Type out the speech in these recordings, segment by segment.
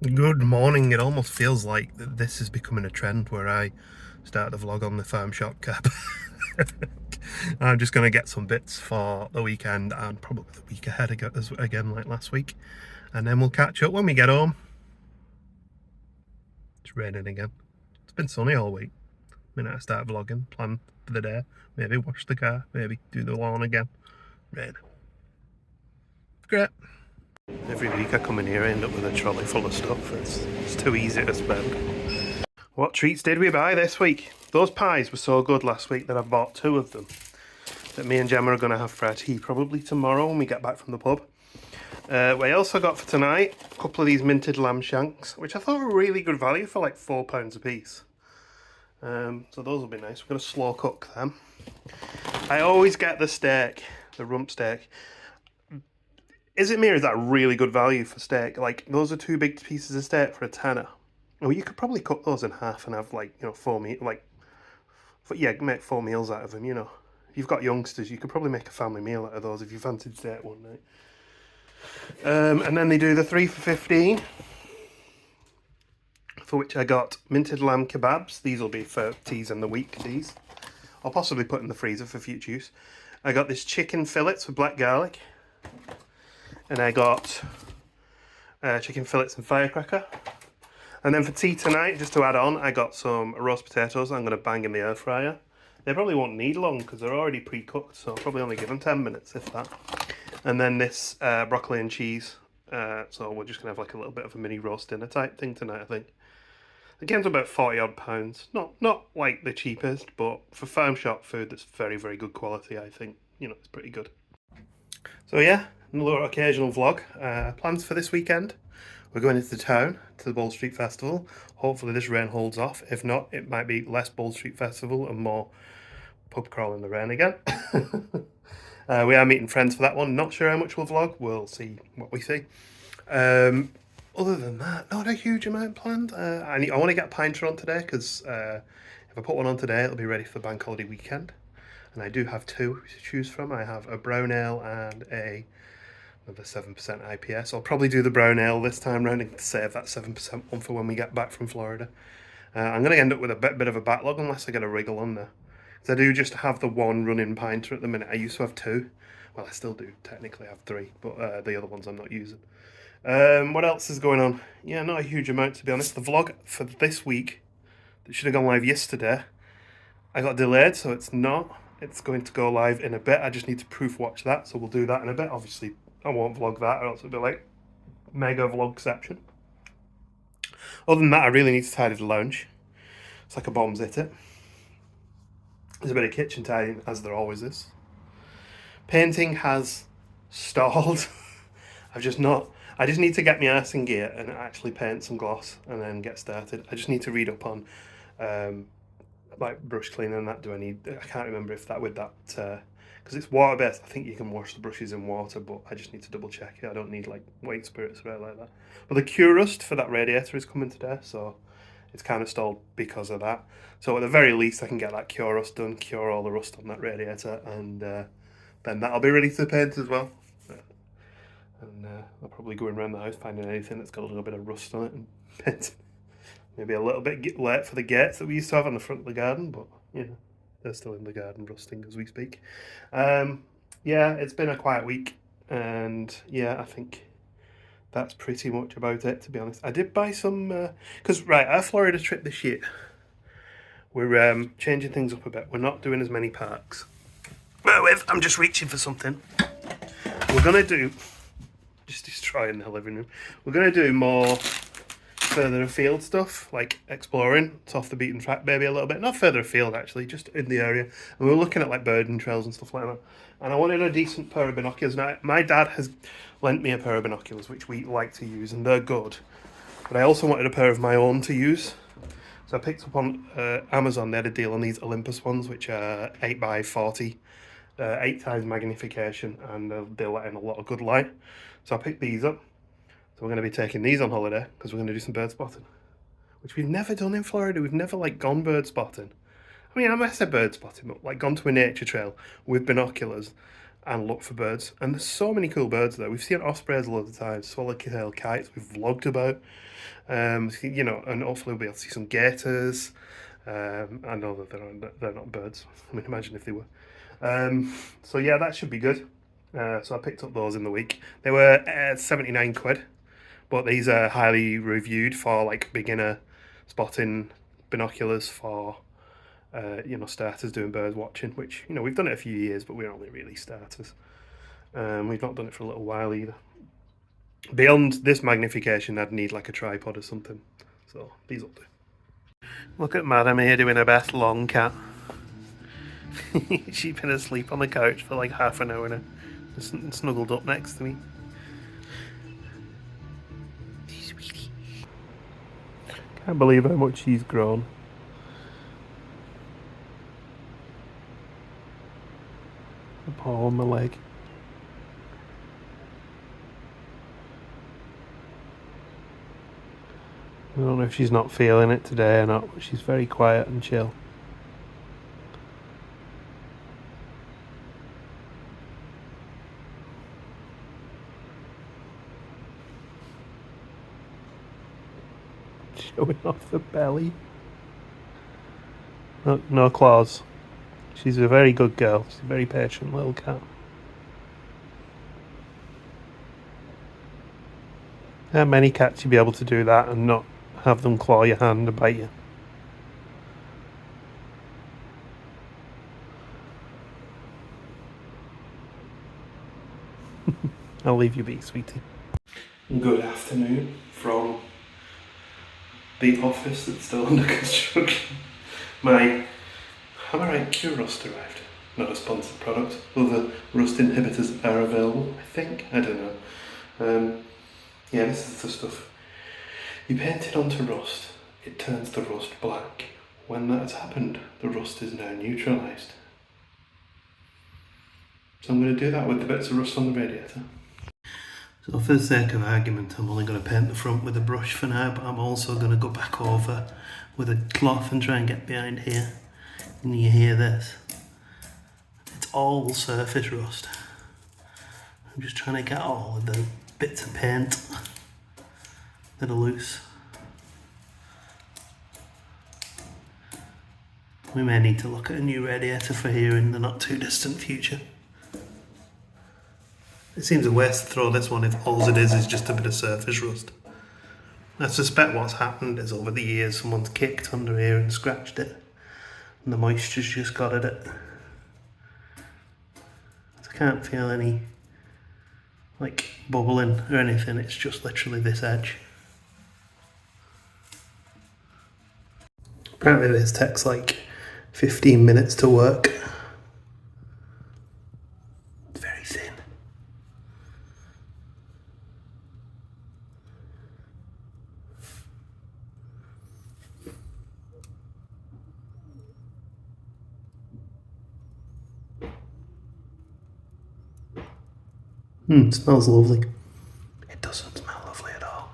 Good morning. It almost feels like this is becoming a trend where I start the vlog on the farm shop cab. I'm just going to get some bits for the weekend and probably the week ahead again like last week. And then we'll catch up when we get home. It's raining again. It's been sunny all week. Minute I start vlogging, plan for the day, maybe wash the car, maybe do the lawn again. Rain. Great. Every week I come in here, I end up with a trolley full of stuff. It's too easy to spend. What treats did we buy this week? Those pies were so good last week that I bought 2 of them that me and Gemma are going to have for our tea probably tomorrow when we get back from the pub. We also got for tonight a couple of these minted lamb shanks, which I thought were really good value for like £4 a piece. So those will be nice. We're going to slow cook them. I always get the steak, the rump steak. Is it me or is that really good value for steak? Like, those are 2 big pieces of steak for a tenner. Well, you could probably cut those in half and have, like, 4 meat, make 4 meals out of them, If you've got youngsters, you could probably make a family meal out of those if you fancied steak one night. And then they do the 3 for 15, for which I got minted lamb kebabs. These will be for teas in the week, these. I'll possibly put in the freezer for future use. I got this chicken fillets with black garlic. And I got chicken fillets and firecracker. And then for tea tonight, just to add on, I got some roast potatoes I'm going to bang in the air fryer. They probably won't need long because they're already pre-cooked, so I'll probably only give them 10 minutes, if that. And then this broccoli and cheese. So we're just going to have like a little bit of a mini roast dinner type thing tonight, I think. It came to about £40 odd. Not like the cheapest, but for farm shop food that's very, very good quality, I think. It's pretty good. So yeah, another occasional vlog. Plans for this weekend. We're going into town to the Bold Street Festival. Hopefully this rain holds off. If not, it might be less Bold Street Festival and more pub crawl in the rain again. We are meeting friends for that one. Not sure how much we'll vlog. We'll see what we see. Other than that, not a huge amount planned. I want to get a pinter on today because if I put one on today, it'll be ready for the bank holiday weekend. And I do have 2 to choose from. I have a brown ale and another 7% IPS. I'll probably do the brown ale this time round and save that 7% one for when we get back from Florida. I'm going to end up with a bit of a backlog unless I get a wriggle on there. Because I do just have the 1 running pinter at the minute. I used to have 2. Well, I still do technically have 3, but the other ones I'm not using. What else is going on? Yeah, not a huge amount, to be honest. The vlog for this week, that should have gone live yesterday, I got delayed, so it's not. It's going to go live in a bit. I just need to proof watch that, so we'll do that in a bit. Obviously, I won't vlog that, or else it'll be like mega vlogception. Other than that, I really need to tidy the lounge. It's like a bomb's hit it. There's a bit of kitchen tidying, as there always is. Painting has stalled. I just need to get my arse in gear and actually paint some gloss and then get started. I just need to read up on like brush cleaner and that. I can't remember if that with that, because it's water based. I think you can wash the brushes in water, but I just need to double check it. I don't need like white spirits or anything like that. But the cure rust for that radiator is coming today, so it's kind of stalled because of that. So at the very least I can get that cure rust done, cure all the rust on that radiator, and then that'll be ready to paint as well. And I'll probably go around the house finding anything that's got a little bit of rust on it and paint. Maybe a little bit late for the gates that we used to have on the front of the garden, but they're still in the garden rusting as we speak. Yeah, it's been a quiet week, and yeah, I think that's pretty much about it, to be honest. I did buy some, because our Florida trip this year, we're changing things up a bit. We're not doing as many parks. Bear with, I'm just reaching for something. We're gonna do, just destroying the living room. We're gonna do more further afield stuff, like exploring. It's off the beaten track maybe a little bit. Not further afield actually, just in the area. And we were looking at like birding trails and stuff like that. And I wanted a decent pair of binoculars. Now, my dad has lent me a pair of binoculars, which we like to use, and they're good. But I also wanted a pair of my own to use. So I picked up on Amazon. They had a deal on these Olympus ones, which are 8x40, 8 times magnification, and they let in a lot of good light. So I picked these up. So we're going to be taking these on holiday because we're going to do some bird spotting, which we've never done in Florida. We've never like gone bird spotting. I mean, I must say bird spotting, but like gone to a nature trail with binoculars and look for birds. And there's so many cool birds there. We've seen ospreys a lot of the times, swallow-tailed kites we've vlogged about. You know, and hopefully we'll be able to see some gators. I know that they're not birds. I mean, imagine if they were. So yeah, that should be good. So I picked up those in the week. They were 79 quid, but these are highly reviewed for like beginner spotting binoculars for you know, starters doing birds watching, which, you know, we've done it a few years, but we're only really starters. We've not done it for a little while either. Beyond this magnification, I'd need like a tripod or something. So these will do. Look at Madam here doing her best long cat. She's been asleep on the couch for like half an hour now, snuggled up next to me. Sweetie. Can't believe how much she's grown. A paw on my leg. I don't know if she's not feeling it today or not, but she's very quiet and chill. Showing off the belly. No claws. She's a very good girl. She's a very patient little cat. There are many cats you'd be able to do that and not have them claw your hand and bite you. I'll leave you be, sweetie. Good afternoon from the office that's still under construction. My Hammerite Q Rust arrived. Not a sponsored product. Other rust inhibitors are available, I think. I don't know. Yeah, this is the stuff. You paint it onto rust, it turns the rust black. When that has happened, the rust is now neutralised. So I'm going to do that with the bits of rust on the radiator. So for the sake of argument, I'm only going to paint the front with a brush for now, but I'm also going to go back over with a cloth and try and get behind here. And you hear this? It's all surface rust. I'm just trying to get all of the bits of paint that are loose. We may need to look at a new radiator for here in the not too distant future. It seems a waste to throw this one if all it is just a bit of surface rust. I suspect what's happened is over the years someone's kicked under here and scratched it, and the moisture's just got at it. I can't feel any like bubbling or anything, it's just literally this edge. Apparently this takes like 15 minutes to work. It's very thin. It smells lovely. It doesn't smell lovely at all.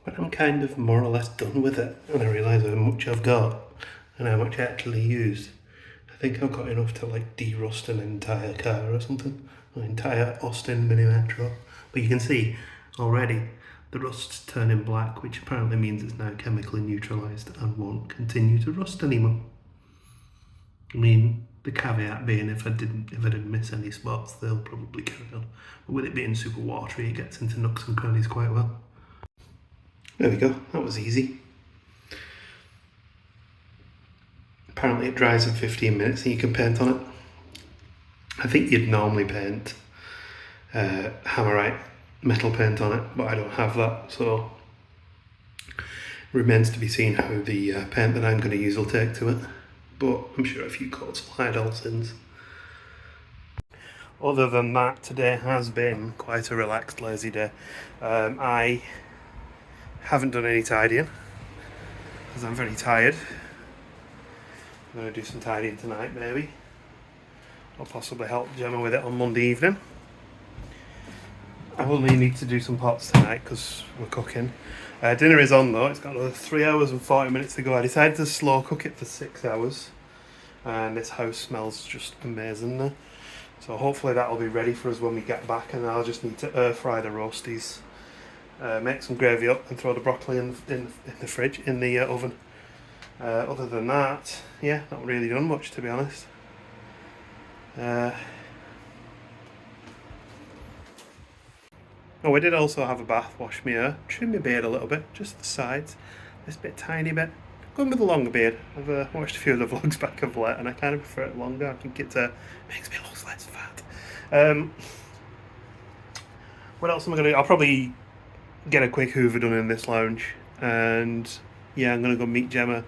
When I'm kind of more or less done with it and I realise how much I've got and how much I actually used, I think I've got enough to like de-rust an entire car or something, an entire Austin Mini Metro. But you can see already the rust's turning black, which apparently means it's now chemically neutralised and won't continue to rust anymore. I mean, the caveat being if I didn't miss any spots, they'll probably carry on. But with it being super watery, it gets into nooks and crannies quite well. There we go, that was easy. Apparently it dries in 15 minutes and you can paint on it. I think you'd normally paint Hammerite metal paint on it, but I don't have that, so remains to be seen how the paint that I'm going to use will take to it, but I'm sure a few coats will hide all sins. Other than that, today has been quite a relaxed, lazy day. I haven't done any tidying because I'm very tired. I'm going to do some tidying tonight maybe, or possibly help Gemma with it on Monday evening. I only need to do some pots tonight because we're cooking. Dinner is on though, it's got another 3 hours and 40 minutes to go. I decided to slow cook it for 6 hours, and this house smells just amazing now. So hopefully that'll be ready for us when we get back, and I'll just need to air fry the roasties, make some gravy up and throw the broccoli in the fridge, in the oven. Other than that, yeah, not really done much to be honest. Oh, we did also have a bath, wash my hair, trim my beard a little bit, just the sides, this bit, tiny bit. Going with a longer beard. I've watched a few of the vlogs back of late and I kind of prefer it longer. I think it makes me look less fat. What else am I going to do? I'll probably get a quick hoover done in this lounge, and yeah, I'm going to go meet Gemma.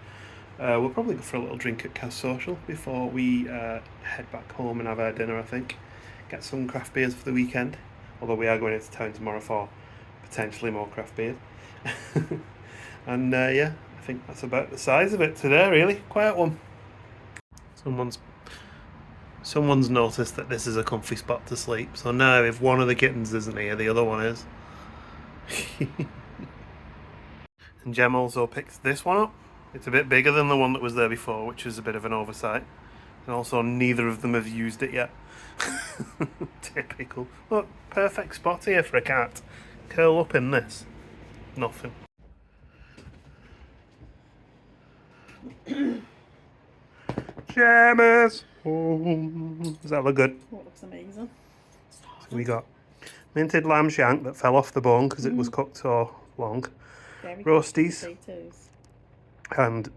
We'll probably go for a little drink at Cas Social before we head back home and have our dinner, I think. Get some craft beers for the weekend. Although we are going into town tomorrow for potentially more craft beer. And yeah, I think that's about the size of it today, really. Quiet one. Someone's noticed that this is a comfy spot to sleep. So now if one of the kittens isn't here, the other one is. And Jem also picked this one up. It's a bit bigger than the one that was there before, which is a bit of an oversight. And also neither of them have used it yet. Typical. Look, perfect spot here for a cat. Curl up in this. Nothing. Gemma's home. Does that look good? That looks amazing. So we got minted lamb shank that fell off the bone because it was cooked so long. Roasties. Potatoes. And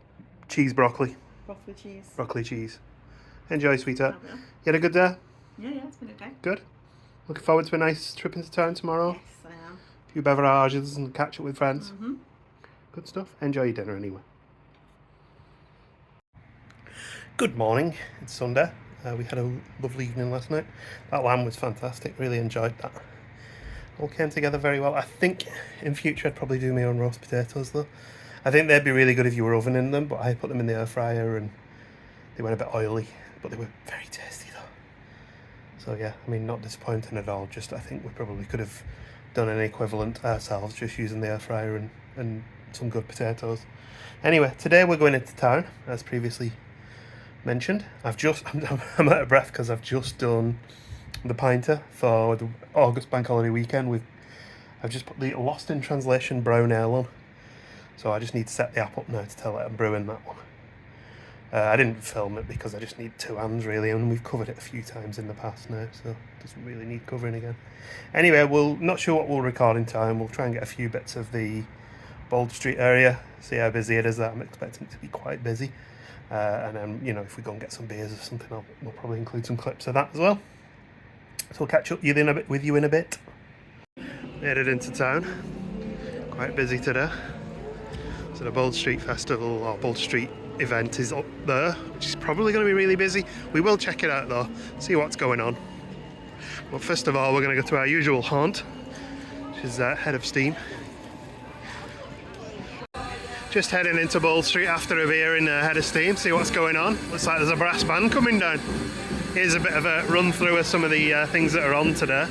cheese broccoli. Broccoli cheese. Broccoli cheese. Enjoy, sweetheart. Oh, yeah. You had a good day? Yeah, it's been okay. Good. Looking forward to a nice trip into town tomorrow. Yes, I am. A few beverages and catch up with friends. Mm-hmm. Good stuff. Enjoy your dinner anyway. Good morning. It's Sunday. We had a lovely evening last night. That lamb was fantastic. Really enjoyed that. All came together very well. I think in future I'd probably do my own roast potatoes though. I think they'd be really good if you were ovening them, but I put them in the air fryer and they went a bit oily, but they were very tasty though. So yeah, I mean, not disappointing at all. Just I think we probably could have done an equivalent ourselves, just using the air fryer and some good potatoes. Anyway, today we're going into town, as previously mentioned. I'm out of breath because I've just done the pinter for the August bank holiday weekend. I've just put the Lost in Translation brown ale on, so I just need to set the app up now to tell it I'm brewing that one. I didn't film it because I just need two hands really, and we've covered it a few times in the past now, so it doesn't really need covering again. Anyway, we'll not sure what we'll record in time. We'll try and get a few bits of the Bold Street area, see how busy it is. I'm expecting it to be quite busy. And then, you know, if we go and get some beers or something, we'll probably include some clips of that as well. So we'll catch up with you in a bit. Headed into town. Quite busy today. So the Bold Street Festival, or Bold Street event, is up there, which is probably going to be really busy. We will check it out though, see what's going on. But first of all, we're going to go to our usual haunt, which is Head of Steam. Just heading into Bold Street after a beer in Head of Steam, see what's going on. Looks like there's a brass band coming down. Here's a bit of a run through of some of the things that are on today.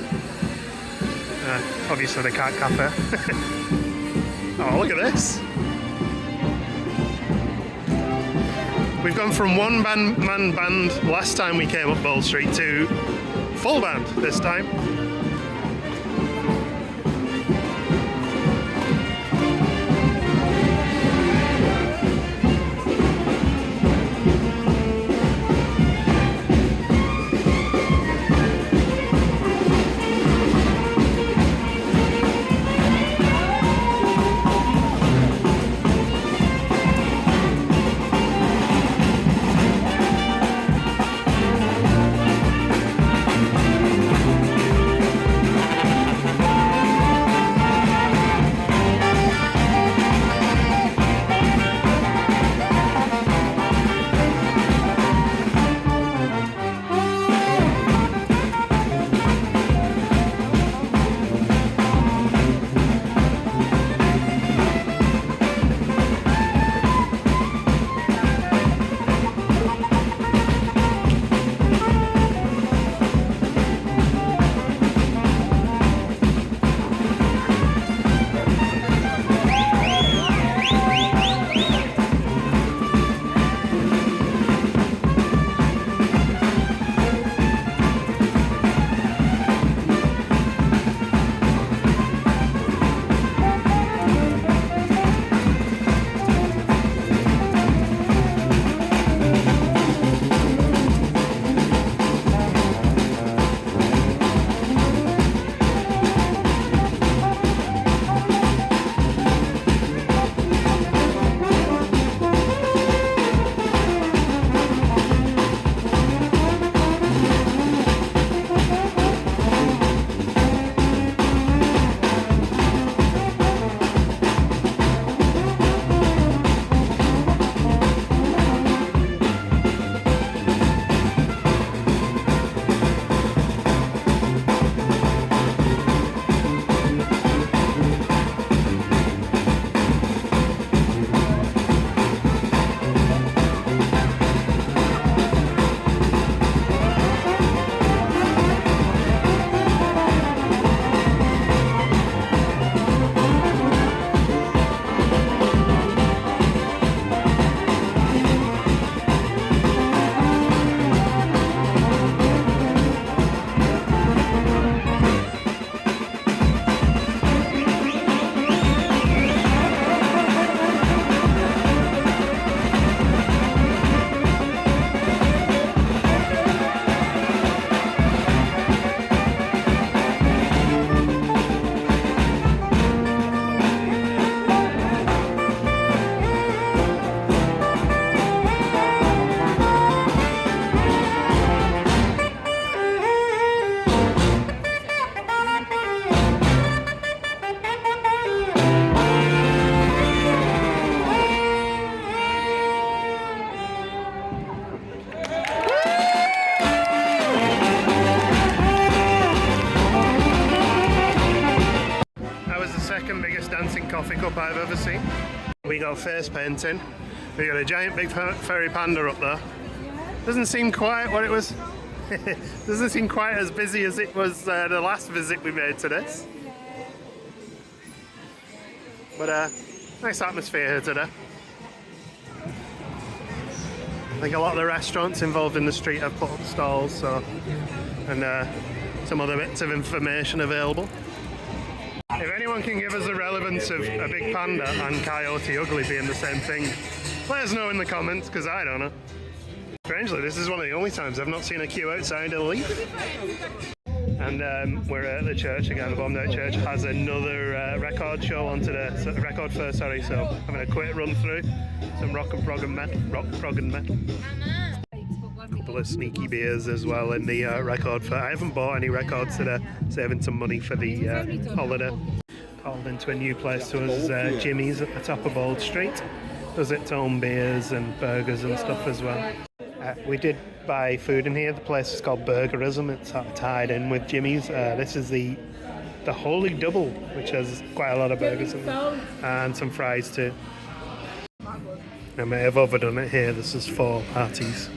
Obviously the Cat Cafe. Oh, look at this. We've gone from one-man band last time we came up Bold Street to full band this time. dancing coffee cup I've ever seen. We got face painting. We got a giant big furry panda up there. Doesn't seem quite what it was. Doesn't seem quite as busy as it was the last visit we made to this. But nice atmosphere here today. I think a lot of the restaurants involved in the street have put up stalls, so, and some other bits of information available. If anyone can give us the relevance of a big panda and Coyote Ugly being the same thing, let us know in the comments, because I don't know. Strangely, this is one of the only times I've not seen a queue outside a Leaf. And we're at the church again. The Bombay Church has another record show on today, record fair, sorry, so having a quick run through some rock prog and metal. A couple of sneaky beers as well in the record fair. I haven't bought any records today, saving some money for the holiday. Called into a new place to us, Jimmy's at the top of Old Street. Does its own beers and burgers and stuff as well. We did buy food in here. The place is called Burgerism. It's sort of tied in with Jimmy's. This is the Holy Double, which has quite a lot of burgers in it, and some fries too. I may have overdone it here. This is 4 patties.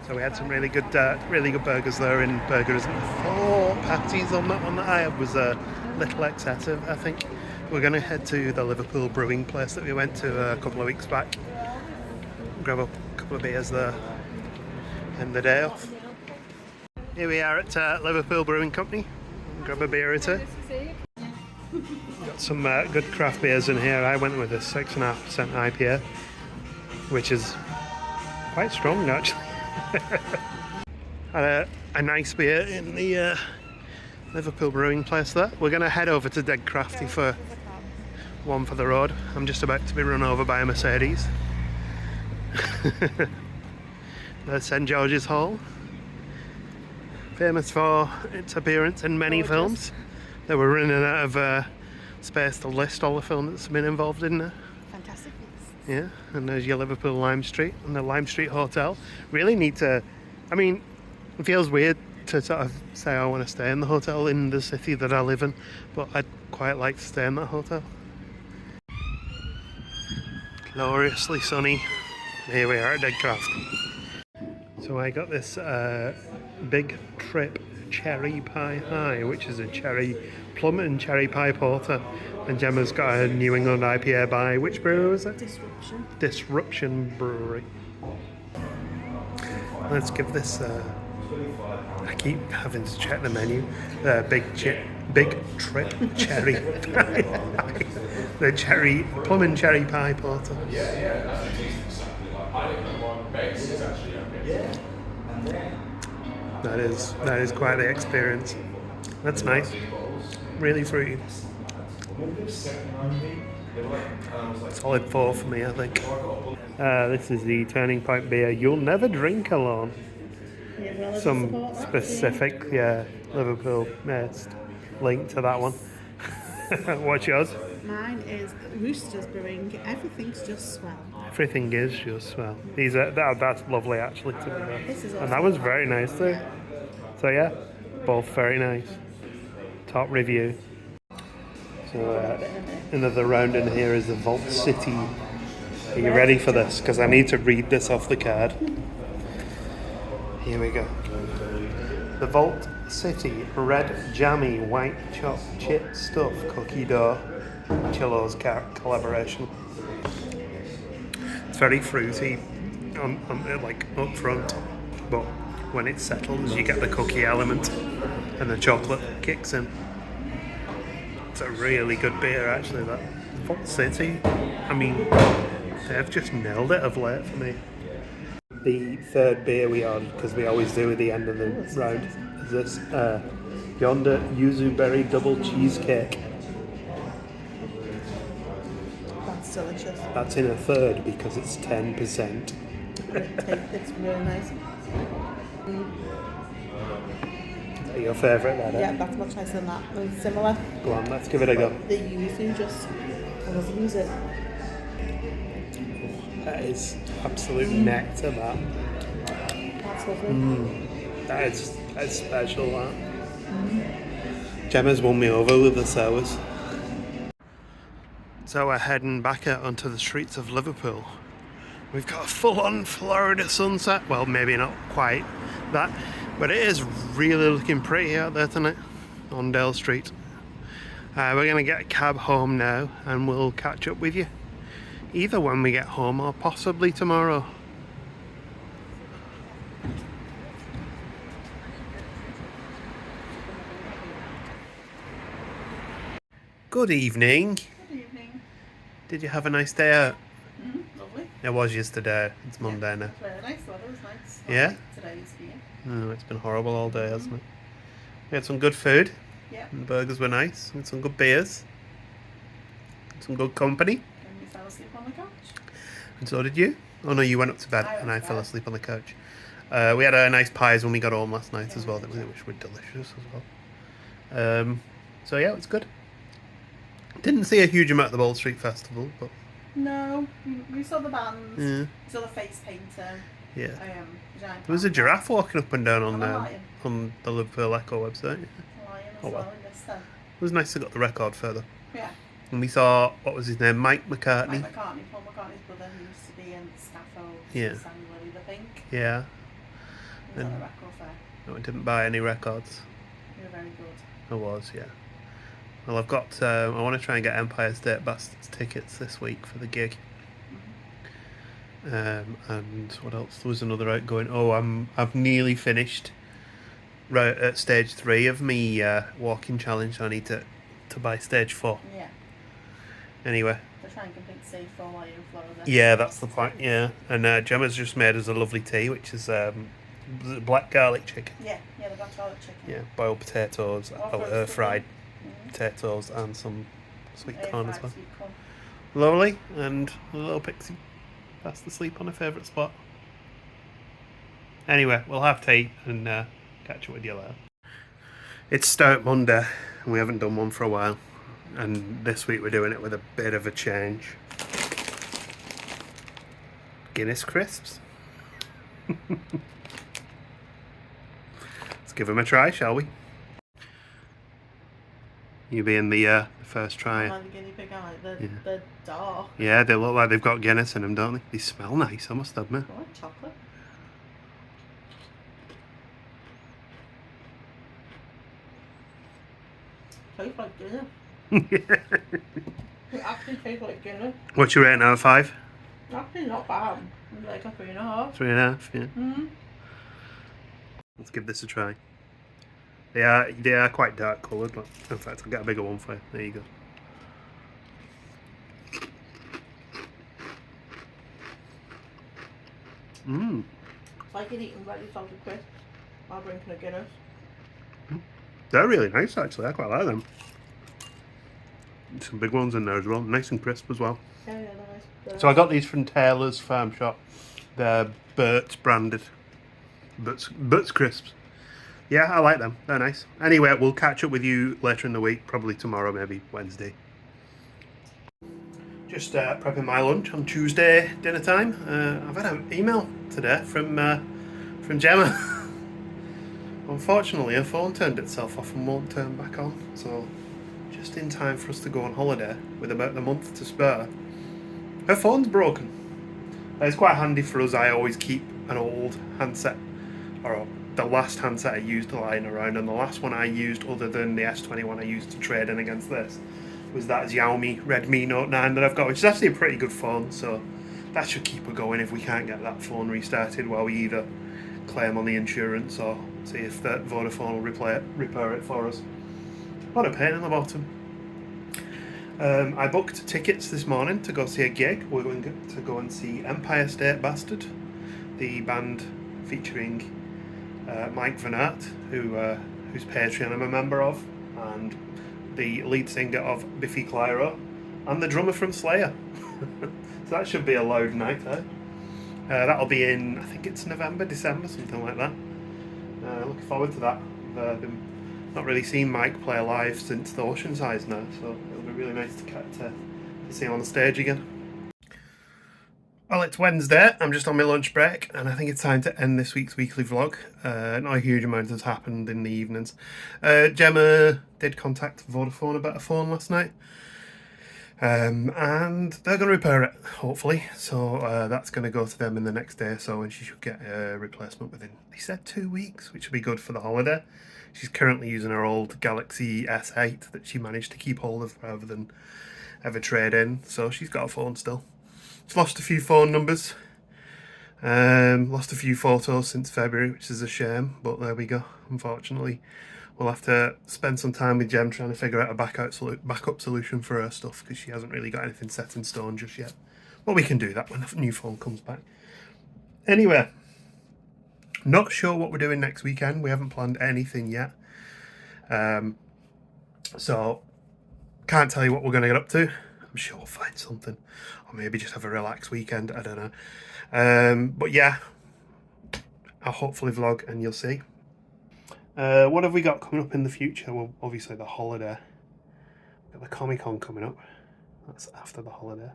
So we had some really good burgers there in Burgerism. 4 patties on that one that I had was a little excessive, I think. We're going to head to the Liverpool Brewing place that we went to a couple of weeks back. Grab a couple of beers there and the day off. Here we are at Liverpool Brewing Company. Grab a beer or two. Got some good craft beers in here. I went with a 6.5% IPA, which is quite strong actually. Had a nice beer in the Liverpool Brewing place there. We're going to head over to Dead Crafty for one for the road. I'm just about to be run over by a Mercedes. There's St George's Hall, famous for its appearance in many films. They were running out of space to list all the films that's been involved in there. Fantastic. Yeah, and there's your Liverpool Lime Street and the Lime Street Hotel. Really need to, I mean, it feels weird to sort of say I want to stay in the hotel in the city that I live in, but I'd quite like to stay in that hotel. Gloriously sunny. Here we are at Dead Crafty. So I got this Big Trip Cherry Pie High, which is a cherry plum and cherry pie porter. And Gemma's got a New England IPA by which brewery was it? Disruption Brewery. Let's give this. I keep having to check the menu. Big Trip Cherry Pie. The cherry plum and cherry pie porter. That is quite the experience. That's nice. Really fruity. Solid 4 for me, I think. This is the Turning Point beer. You'll never drink alone. Some specific, Liverpool link to that one. What's yours? Mine is Roosters Brewing. Everything's just swell. Everything is just swell. These are that's lovely actually to be there. This is And that was very nice too. Yeah. So yeah, both very nice. Top review. So another round in here is the Vault City. Are you ready for this? Because I need to read this off the card. Here we go. The Vault City Red Jammy White Choc Chip Stuff Cookie Dough Chillos collaboration. It's very fruity like up front, but when it settles you get the cookie element and the chocolate kicks in. It's a really good beer actually, that Vault City. I mean, they've just nailed it of late for me. The third beer we had, because we always do at the end of the round, is this Yonder Yuzu Berry Double Cheesecake. That's delicious. That's in a third because it's 10%. It's really nice. Is that your favourite then? Yeah, that's much nicer than that. It's similar. Go on, let's give it a go. The yuzu just, I love use it. That is absolute nectar, that. That's lovely. That is special, that. Gemma's won me over with the sours. So we're heading back out onto the streets of Liverpool. We've got a full-on Florida sunset. Well, maybe not quite that, but it is really looking pretty out there tonight on Dale Street. We're going to get a cab home now and we'll catch up with you either when we get home or possibly tomorrow. Good evening. Good evening. Did you have a nice day out? Lovely. It was yesterday. It's Monday now. It was very nice. The weather was nice. Yeah? Today's here. Oh, it's been horrible all day, hasn't it? We had some good food. Yeah. And the burgers were nice. We had some good beers. Some good company. And we fell asleep on the couch. And so did you. Oh no, you went up to bed and I fell asleep on the couch. We had a nice pies when we got home last night as well, didn't we? Which were delicious as well. So yeah, it was good. Didn't see a huge amount at the Bold Street Festival, but no, we saw the bands. yeah. We saw the face painter. Yeah. Giant There was a giraffe walking up and down on lion. on the Liverpool Echo website. A lion as Oh, well. well in this stuff. It was nice to got the record further. Yeah. And we saw, what was his name, Mike McCartney. Mike McCartney, Paul McCartney's brother, who used to be in Stafford. Yeah. Samuel the Pink. Yeah. He was on And- a record fair. No, I didn't buy any records. They were very good. I was, yeah. Well, I've got, I want to try and get Empire State Bastards tickets this week for the gig. And what else? There was another outgoing. Oh, I've nearly finished right at stage 3 of me walking challenge. So I need to buy stage 4. Yeah. Anyway. To try and complete stage 4 while you're in Florida. Yeah, that's the point. Yeah, and Gemma's just made us a lovely tea, which is black garlic chicken. Yeah, the black garlic chicken. Yeah, boiled potatoes, fried Mm-hmm. potatoes, and some sweet corn as well. Sweet corn. Lovely, and a little pixie fast asleep on her favourite spot. Anyway, we'll have tea and catch up with you later. It's Stout Monday, and we haven't done one for a while. And this week we're doing it with a bit of a change. Guinness crisps. Let's give them a try, shall we? You being the first try. Like the guinea pig, they're dark. Yeah, they look like they've got Guinness in them, don't they? They smell nice, I must admit. I like chocolate. Tastes like dinner. It actually tastes like dinner. What's your rating out of 5? Actually not bad. It's like a 3.5. 3.5, yeah. Mm-hmm. Let's give this a try. They are quite dark coloured, but in fact I'll get a bigger one for you. There you go. Mmm. It's like you're eating ready salted crisps while drinking a Guinness. They're really nice actually, I quite like them. Some big ones in there as well, nice and crisp as well. Yeah, they're nice. So I got these from Taylor's Farm Shop. They're Burt's branded. Burt's crisps. Yeah, I like them. They're nice. Anyway, we'll catch up with you later in the week, probably tomorrow, maybe Wednesday. Just prepping my lunch on Tuesday dinner time. I've had an email today from Gemma. Unfortunately, her phone turned itself off and won't turn back on. So, just in time for us to go on holiday with about a month to spare, her phone's broken. It's quite handy for us. I always keep an old handset, or the last handset I used lying around, and the last one I used other than the S21 I used to trade in against this was that Xiaomi Redmi Note 9 that I've got, which is actually a pretty good phone, so that should keep her going if we can't get that phone restarted while we either claim on the insurance or see if that Vodafone will repair it for us. What a pain in the bottom. I booked tickets this morning to go see a gig. We're going to go and see Empire State Bastard, the band featuring Mike Van Aert, whose Patreon I'm a member of, and the lead singer of Biffy Clyro, and the drummer from Slayer. So that should be a loud night, eh? That'll be in, I think it's November, December, something like that. Looking forward to that. I've not really seen Mike play live since the Oceansides now, so it'll be really nice to see him on the stage again. Well, it's Wednesday. I'm just on my lunch break, and I think it's time to end this week's weekly vlog. Not a huge amount has happened in the evenings. Gemma did contact Vodafone about a phone last night, and they're going to repair it, hopefully. So that's going to go to them in the next day or so, and she should get a replacement within, they said, 2 weeks, which will be good for the holiday. She's currently using her old Galaxy S8 that she managed to keep hold of rather than ever trade in. So she's got a phone still. She's lost a few phone numbers. Lost a few photos since February, which is a shame, but there we go. Unfortunately, we'll have to spend some time with Jem trying to figure out a backup solution for her stuff, because she hasn't really got anything set in stone just yet. But we can do that when the new phone comes back. Anyway, not sure what we're doing next weekend. We haven't planned anything yet. So, can't tell you what we're going to get up to. I'm sure we'll find something. Or maybe just have a relaxed weekend. I don't know. But yeah, I'll hopefully vlog and you'll see. What have we got coming up in the future? Well, obviously the holiday. We've got the Comic-Con coming up. That's after the holiday.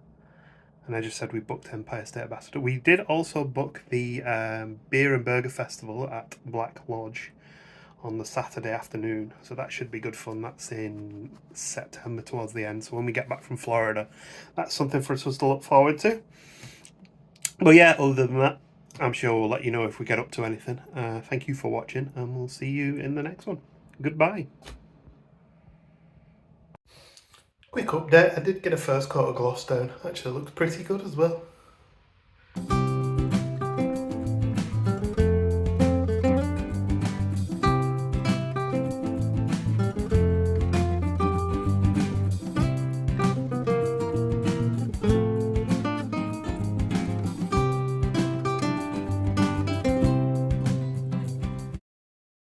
And I just said we booked Empire State Ambassador. We did also book the Beer and Burger Festival at Black Lodge on the Saturday afternoon, so that should be good fun. That's in September towards the end, so when we get back from Florida, that's something for us to look forward to. But yeah, other than that, I'm sure we'll let you know if we get up to anything. Thank you for watching, and we'll see you in the next one. Goodbye. Quick update, I did get a first coat of gloss down. Actually, it looks pretty good as well.